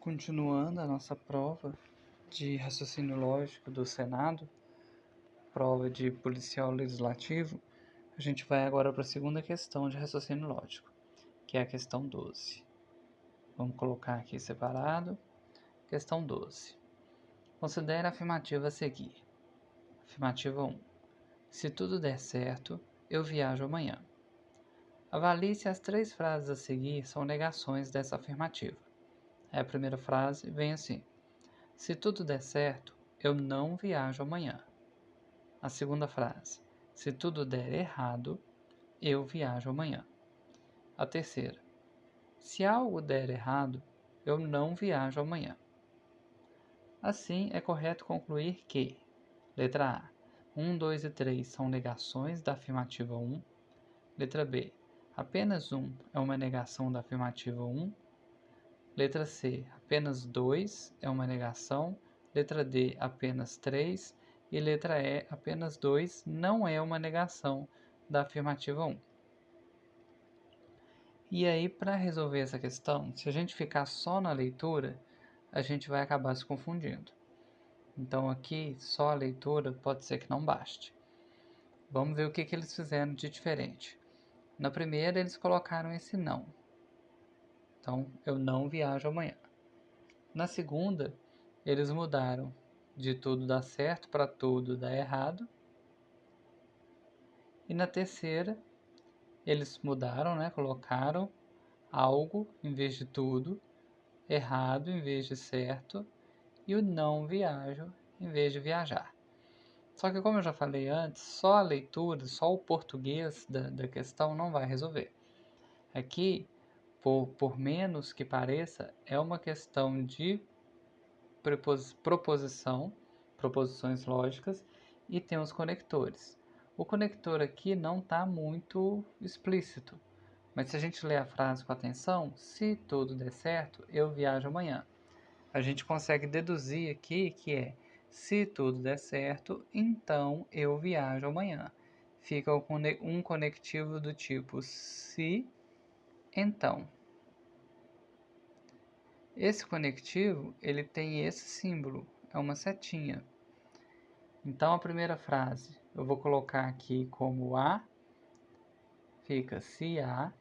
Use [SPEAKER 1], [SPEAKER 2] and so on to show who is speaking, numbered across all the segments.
[SPEAKER 1] Continuando a nossa prova de raciocínio lógico do Senado, prova de policial legislativo, a gente vai agora para a segunda questão de raciocínio lógico, que é a questão 12. Vamos colocar aqui separado. Questão 12. Considere a afirmativa a seguir. Afirmativa 1. Se tudo der certo, eu viajo amanhã. Avalie se as 3 frases a seguir são negações dessa afirmativa. A primeira frase vem assim: se tudo der certo, eu não viajo amanhã. A segunda frase: se tudo der errado, eu viajo amanhã. A terceira: se algo der errado, eu não viajo amanhã. Assim, é correto concluir que: letra A, 1, 2 e 3 são negações da afirmativa 1. Letra B, apenas 1 é uma negação da afirmativa 1. Letra C, apenas 2 é uma negação. Letra D, apenas 3. E letra E, apenas 2 não é uma negação da afirmativa 1. E aí, para resolver essa questão, se a gente ficar só na leitura, a gente vai acabar se confundindo. Então aqui, só a leitura pode ser que não baste. Vamos ver o que eles fizeram de diferente. Na primeira, eles colocaram esse não. Então, eu não viajo amanhã. Na segunda, eles mudaram de tudo dar certo para tudo dar errado. E na terceira, eles mudaram, colocaram algo em vez de tudo, errado em vez de certo, e o não viajo em vez de viajar. Só que, como eu já falei antes, só a leitura, só o português da questão não vai resolver. Aqui, por menos que pareça, é uma questão de proposições lógicas, e tem os conectores. O conector aqui não está muito explícito, mas se a gente ler a frase com atenção, se tudo der certo, eu viajo amanhã. A gente consegue deduzir aqui que é: se tudo der certo, então eu viajo amanhã. Fica um conectivo do tipo se, então. Esse conectivo, ele tem esse símbolo, é uma setinha. Então a primeira frase eu vou colocar aqui como A, fica se A,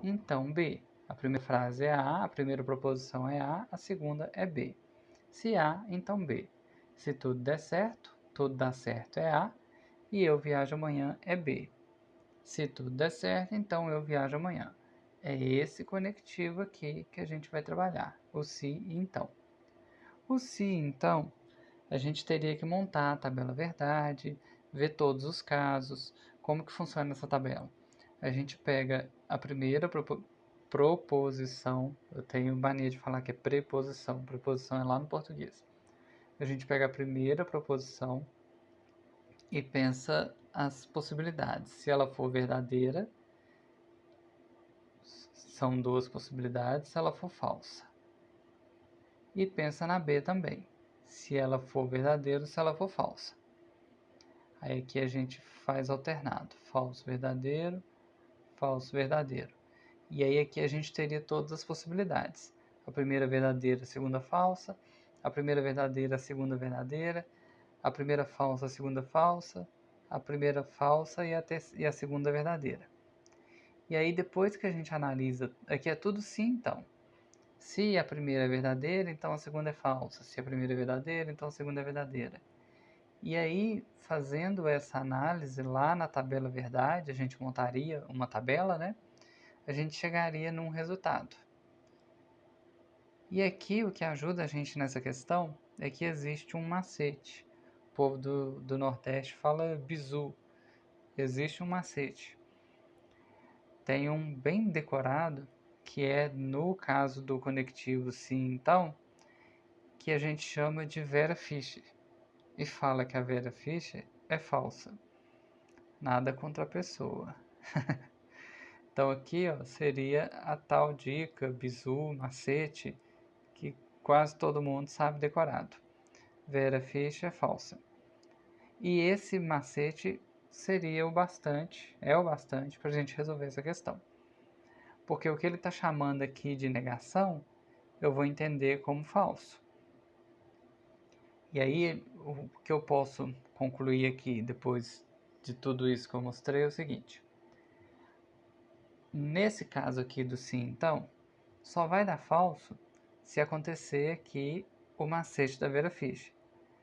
[SPEAKER 1] então B. A primeira frase é A, a primeira proposição é A segunda é B. Se A, então B. Se tudo der certo, tudo dá certo é A, e eu viajo amanhã é B. Se tudo der certo, então eu viajo amanhã. É esse conectivo aqui que a gente vai trabalhar, o se e então. O se então, a gente teria que montar a tabela verdade, ver todos os casos. Como que funciona essa tabela? A gente pega a primeira proposição, eu tenho mania de falar que é preposição é lá no português. A gente pega a primeira proposição e pensa as possibilidades. Se ela for verdadeira, são 2 possibilidades. Se ela for falsa. E pensa na B também. Se ela for verdadeira, se ela for falsa. Aí aqui a gente faz alternado. Falso, verdadeiro, falso, verdadeiro. E aí aqui a gente teria todas as possibilidades. A primeira verdadeira, a segunda falsa. A primeira verdadeira, a segunda verdadeira. A primeira falsa, a segunda falsa. A primeira falsa e a segunda verdadeira. E aí depois que a gente analisa, aqui é tudo sim então. Se a primeira é verdadeira, então a segunda é falsa. Se a primeira é verdadeira, então a segunda é verdadeira. E aí, fazendo essa análise lá na tabela verdade, a gente montaria uma tabela, a gente chegaria num resultado. E aqui o que ajuda a gente nessa questão é que existe um macete. O povo do Nordeste fala bizu. Existe um macete. Tem um bem decorado, que é no caso do conectivo sim então, que a gente chama de Vera Fischer. E fala que a Vera Fischer é falsa. Nada contra a pessoa. Então aqui seria a tal dica, bizu, macete, que quase todo mundo sabe decorado. Vera Fischer é falsa. E esse macete seria o bastante para a gente resolver essa questão. Porque o que ele está chamando aqui de negação eu vou entender como falso. E aí, o que eu posso concluir aqui, depois de tudo isso que eu mostrei, é o seguinte. Nesse caso aqui do sim, então, só vai dar falso se acontecer aqui o macete da Vera Fish.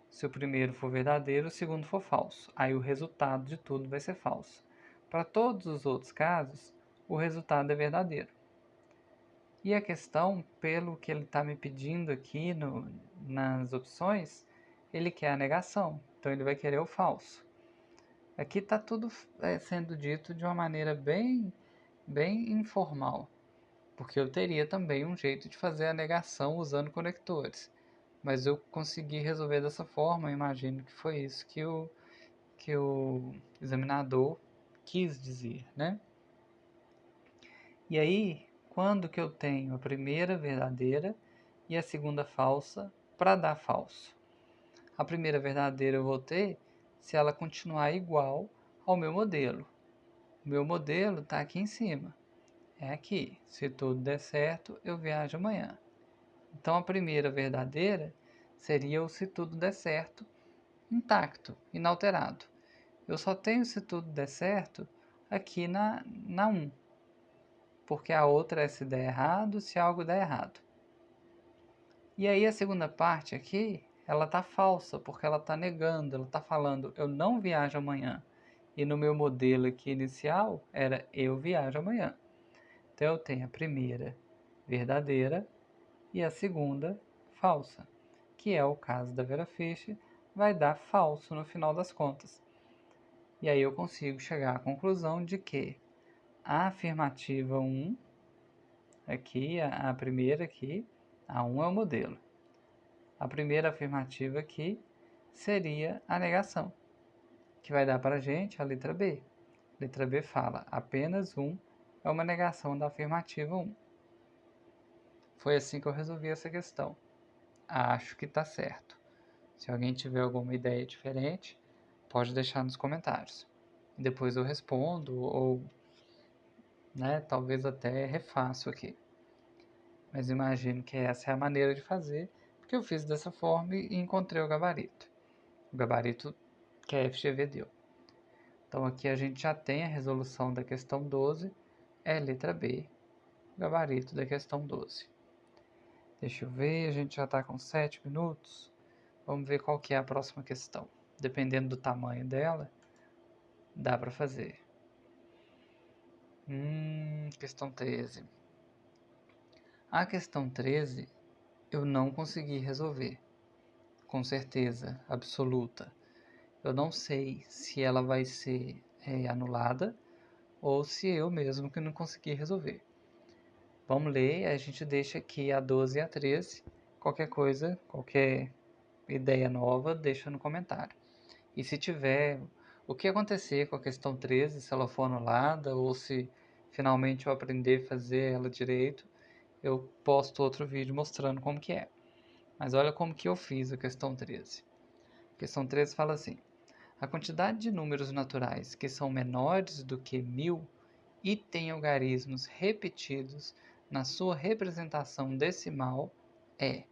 [SPEAKER 1] Se o primeiro for verdadeiro, o segundo for falso. Aí o resultado de tudo vai ser falso. Para todos os outros casos, o resultado é verdadeiro. E a questão, pelo que ele está me pedindo aqui nas opções, ele quer a negação. Então ele vai querer o falso. Aqui está tudo sendo dito de uma maneira bem informal. Porque eu teria também um jeito de fazer a negação usando conectores. Mas eu consegui resolver dessa forma, eu imagino que foi isso que o examinador quis dizer, né? E aí, quando que eu tenho a primeira verdadeira e a segunda falsa para dar falso? A primeira verdadeira eu vou ter se ela continuar igual ao meu modelo. O meu modelo está aqui em cima. É aqui. Se tudo der certo, eu viajo amanhã. Então a primeira verdadeira seria o se tudo der certo, intacto, inalterado. Eu só tenho se tudo der certo aqui na 1, porque a outra é se der errado, se algo der errado. E aí a segunda parte aqui, ela tá falsa, porque ela tá negando, ela tá falando eu não viajo amanhã. E no meu modelo aqui inicial era eu viajo amanhã. Então eu tenho a primeira verdadeira e a segunda falsa, que é o caso da Vera Fish, vai dar falso no final das contas. E aí eu consigo chegar à conclusão de que a afirmativa 1, aqui, a primeira aqui, a 1 é o modelo. A primeira afirmativa aqui seria a negação, que vai dar para a gente a letra B. A letra B fala, apenas 1 é uma negação da afirmativa 1. Foi assim que eu resolvi essa questão. Acho que está certo. Se alguém tiver alguma ideia diferente, pode deixar nos comentários. Depois eu respondo ou, talvez até refaço aqui. Mas imagino que essa é a maneira de fazer, porque eu fiz dessa forma e encontrei o gabarito. O gabarito que a FGV deu. Então aqui a gente já tem a resolução da questão 12, é letra B, o gabarito da questão 12. Deixa eu ver, a gente já está com 7 minutos. Vamos ver qual que é a próxima questão. Dependendo do tamanho dela, dá para fazer. Questão 13. A questão 13 eu não consegui resolver, com certeza absoluta. Eu não sei se ela vai ser anulada ou se eu mesmo que não consegui resolver. Vamos ler, a gente deixa aqui a 12 e a 13. Qualquer coisa, qualquer ideia nova, deixa no comentário. E se tiver o que acontecer com a questão 13, se ela for anulada ou se finalmente eu aprender a fazer ela direito, eu posto outro vídeo mostrando como que é. Mas olha como que eu fiz a questão 13. A questão 13 fala assim: a quantidade de números naturais que são menores do que 1000 e têm algarismos repetidos na sua representação decimal é.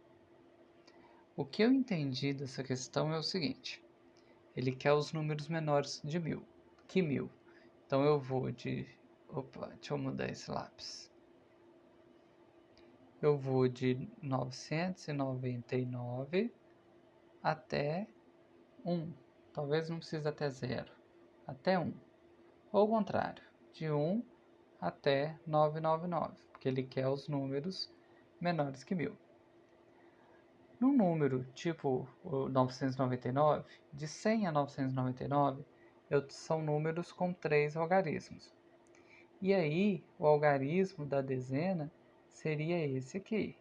[SPEAKER 1] O que eu entendi dessa questão é o seguinte: ele quer os números menores de 1000, que 1000. Então eu vou de... Opa, deixa eu mudar esse lápis. Eu vou de 999 até 1. Talvez não precise até 0. Até 1. Ou o contrário, de 1 até 999, porque ele quer os números menores que 1000. No número tipo o 999, de 100 a 999, são números com 3 algarismos. E aí, o algarismo da dezena seria esse aqui.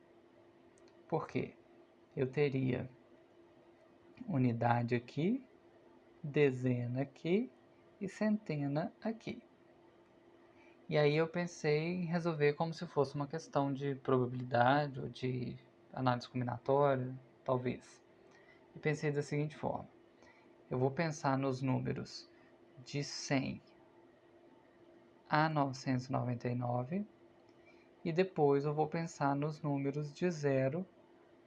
[SPEAKER 1] Por quê? Eu teria unidade aqui, dezena aqui e centena aqui. E aí eu pensei em resolver como se fosse uma questão de probabilidade ou de análise combinatória, talvez. E pensei da seguinte forma: eu vou pensar nos números de 100 a 999 e depois eu vou pensar nos números de 0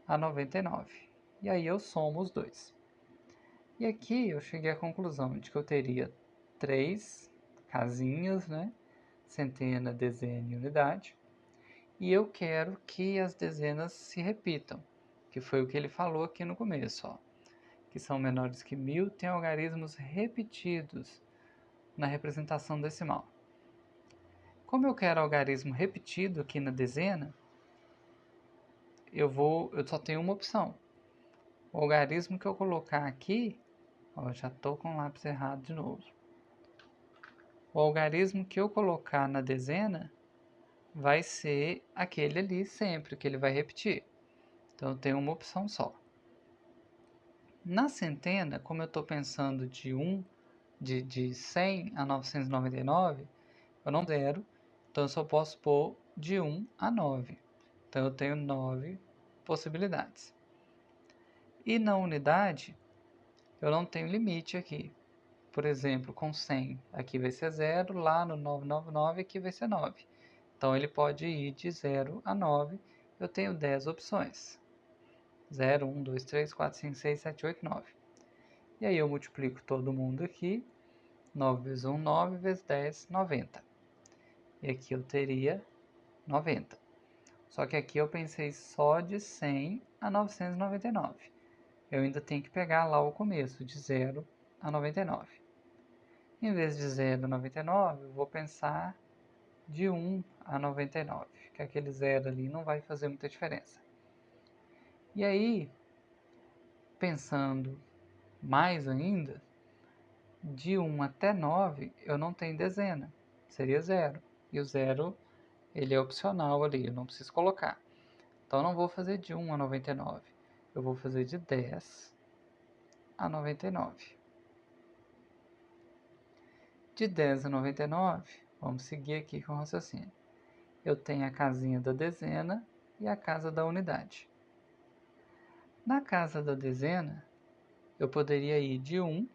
[SPEAKER 1] a 99. E aí eu somo os dois. E aqui eu cheguei à conclusão de que eu teria 3 casinhas, né? Centena, dezena e unidade. E eu quero que as dezenas se repitam, que foi o que ele falou aqui no começo, ó, que são menores que 1000, tem algarismos repetidos na representação decimal. Como eu quero algarismo repetido aqui na dezena, eu só tenho uma opção. O algarismo que eu colocar aqui, ó, já estou com o lápis errado de novo. O algarismo que eu colocar na dezena vai ser aquele ali sempre, que ele vai repetir. Então eu tenho uma opção só. Na centena, como eu estou pensando de 100 a 999, eu não zero, então eu só posso pôr de 1 a 9. Então eu tenho 9 possibilidades. E na unidade, eu não tenho limite aqui. Por exemplo, com 100, aqui vai ser 0, lá no 999 aqui vai ser 9. Então ele pode ir de 0 a 9, eu tenho 10 opções. 0, 1, 2, 3, 4, 5, 6, 7, 8, 9. E aí eu multiplico todo mundo aqui, 9 vezes 1, 9, vezes 10, 90. E aqui eu teria 90. Só que aqui eu pensei só de 100 a 999. Eu ainda tenho que pegar lá o começo, de 0 a 99. Em vez de 0 a 99, eu vou pensar de 1 a 99, que aquele 0 ali não vai fazer muita diferença. E aí, pensando mais ainda, de 1 até 9 eu não tenho dezena, seria 0. E o 0 ele é opcional ali, eu não preciso colocar. Então eu não vou fazer de 1 a 99, eu vou fazer de 10 a 99. De 10 a 99, vamos seguir aqui com o raciocínio. Eu tenho a casinha da dezena e a casa da unidade. Na casa da dezena, eu poderia ir de 1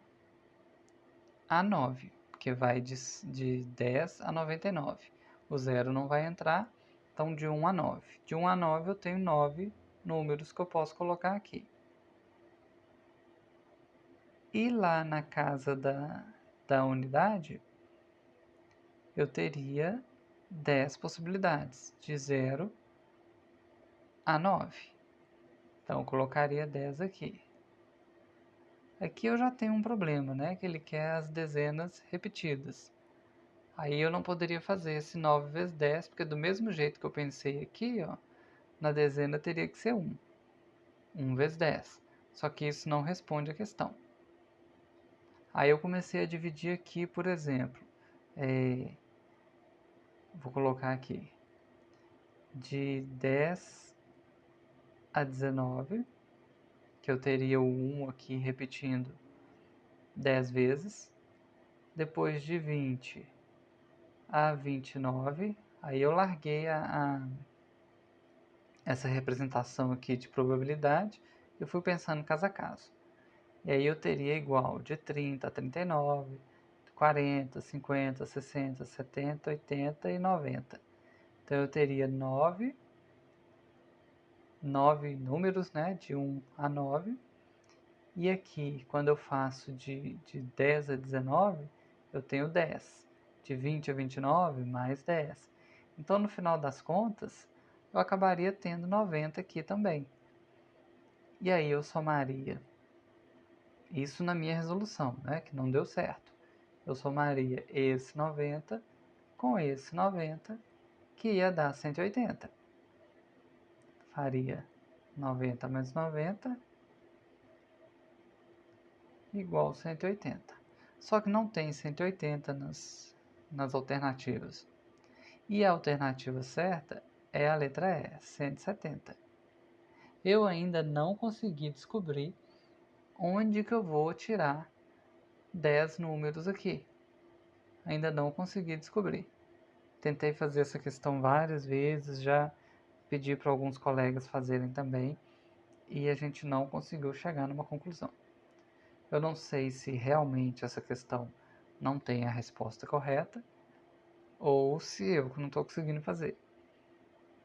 [SPEAKER 1] a 9, que vai de 10 a 99. O 0 não vai entrar, então de 1 a 9. De 1 a 9 eu tenho 9 números que eu posso colocar aqui. E lá na casa da unidade, eu teria 10 possibilidades, de 0 a 9. Então eu colocaria 10 aqui. Aqui eu já tenho um problema, né? Que ele quer as dezenas repetidas. Aí eu não poderia fazer esse 9 vezes 10, porque do mesmo jeito que eu pensei aqui, ó, na dezena teria que ser 1. 1 vezes 10. Só que isso não responde a questão. Aí eu comecei a dividir aqui, por exemplo, vou colocar aqui, de 10 a 19, que eu teria o 1 aqui repetindo 10 vezes. Depois de 20 a 29, aí eu larguei essa representação aqui de probabilidade e fui pensando caso a caso. E aí eu teria igual de 30 a 39, 40, 50, 60, 70, 80 e 90. Então eu teria 9 números, né, de 1 a 9. E aqui, quando eu faço de 10 a 19, eu tenho 10. De 20 a 29, mais 10. Então, no final das contas, eu acabaria tendo 90 aqui também. E aí eu somaria isso na minha resolução, né, que não deu certo. Eu somaria esse 90 com esse 90, que ia dar 180. Faria 90 mais 90 igual 180. Só que não tem 180 nas alternativas. E a alternativa certa é a letra E, 170. Eu ainda não consegui descobrir onde que eu vou tirar 10 números aqui. Ainda não consegui descobrir. Tentei fazer essa questão várias vezes, já pedi para alguns colegas fazerem também, e a gente não conseguiu chegar numa conclusão. Eu não sei se realmente essa questão não tem a resposta correta, ou se eu não estou conseguindo fazer.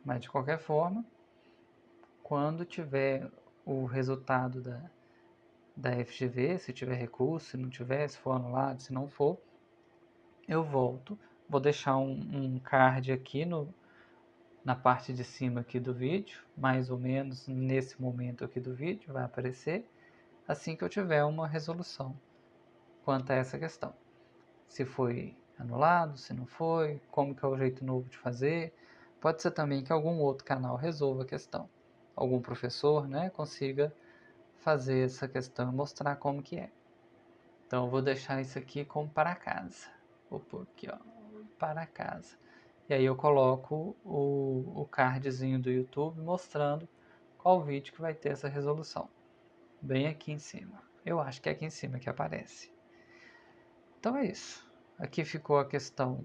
[SPEAKER 1] Mas de qualquer forma, quando tiver o resultado da FGV, se tiver recurso, se não tiver, se for anulado, se não for, eu volto. Vou deixar um card aqui na parte de cima aqui do vídeo, mais ou menos nesse momento aqui do vídeo, vai aparecer, assim que eu tiver uma resolução quanto a essa questão. Se foi anulado, se não foi, como que é o jeito novo de fazer. Pode ser também que algum outro canal resolva a questão. Algum professor, né, consiga fazer essa questão e mostrar como que é. Então eu vou deixar isso aqui como para casa. Vou pôr aqui, ó, para casa. E aí eu coloco o cardzinho do YouTube mostrando qual vídeo que vai ter essa resolução. Bem aqui em cima. Eu acho que é aqui em cima que aparece. Então é isso. Aqui ficou a questão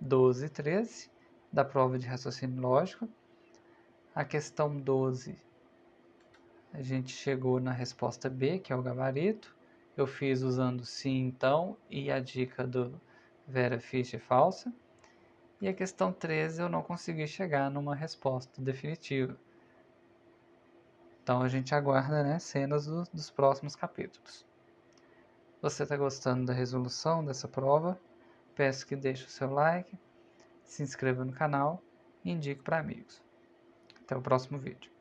[SPEAKER 1] 12 e 13 da prova de raciocínio lógico. A questão 12, a gente chegou na resposta B, que é o gabarito. Eu fiz usando sim, então, e a dica do Vera Fischer falsa. E a questão 13 eu não consegui chegar numa resposta definitiva. Então a gente aguarda, né, cenas dos próximos capítulos. Você está gostando da resolução dessa prova? Peço que deixe o seu like, se inscreva no canal e indique para amigos. Até o próximo vídeo.